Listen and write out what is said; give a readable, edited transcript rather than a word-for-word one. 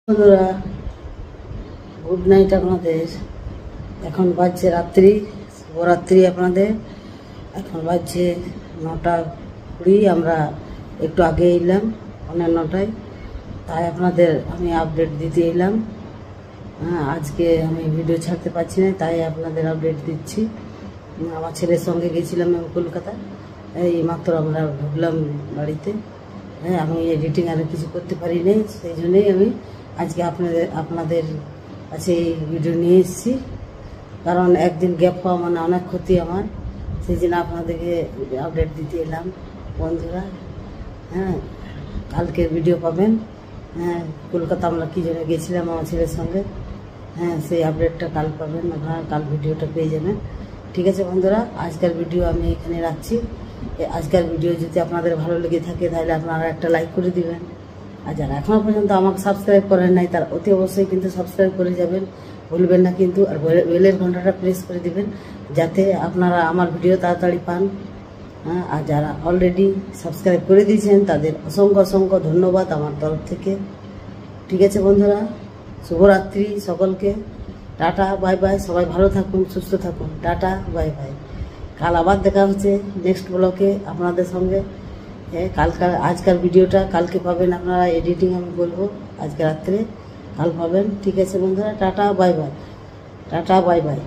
বন্ধুরা good night আপনাদের। এখন বাজছে রাত্রি, শুভরাত্রি আপনাদের। এখন বাজছে 9:20। আমরা একটু আগে এলাম, 9:30। তাই আপনাদের আমি আপডেট দিতে এলাম। আজকে আমি ভিডিও ছাড়তে পারছি না, তাই আপনাদের আপডেট দিচ্ছি। আমার ছেলের সঙ্গে গেছিলাম আমি কলকাতা। এই মাত্র আমরা ঢুকলাম বাড়িতে। আমি এডিটিং আর কিছু করতে পারি নাই, সেই জন্যই আমি আজকে আপনাদের কাছে এই ভিডিও নিয়ে এসেছি। কারণ একদিন গ্যাপ পাওয়া মানে অনেক ক্ষতি আমার, সেই জন্য আপনাদেরকে আপডেট দিতে এলাম বন্ধুরা। কালকের ভিডিও পাবেন। কলকাতা আমরা কী জন্য গেছিলাম আমার ছেলের সঙ্গে, সেই আপডেটটা কাল পাবেন আপনারা, কাল ভিডিওটা পেয়ে যাবেন। ঠিক আছে বন্ধুরা, আজকের ভিডিও আমি এখানে রাখছি। আজকের ভিডিও যদি আপনাদের ভালো লেগে থাকে তাহলে আপনারা একটা লাইক করে দিবেন। আর যারা এখনও পর্যন্ত আমাকে সাবস্ক্রাইব করেন নাই তারা অতি অবশ্যই কিন্তু সাবস্ক্রাইব করে যাবেন, ভুলবেন না কিন্তু। আর বেলের ঘন্টাটা প্রেস করে দিবেন যাতে আপনারা আমার ভিডিও তাড়াতাড়ি পান। আর যারা অলরেডি সাবস্ক্রাইব করে দিয়েছেন তাদের অসংখ্য অসংখ্য ধন্যবাদ আমার তরফ থেকে। ঠিক আছে বন্ধুরা, শুভরাত্রি সকলকে। টাটা বাই বাই, সবাই ভালো থাকুন, সুস্থ থাকুন। Tata bye bye. কাল আবার দেখা হচ্ছে নেক্সট ব্লগে আপনাদের সঙ্গে। আজকাল ভিডিওটা কালকে পাবেন আপনারা, এডিটিং আমি বলবো আজকে রাত্রে, কাল পাবেন। ঠিক আছে বন্ধুরা, tata bye bye, tata bye bye.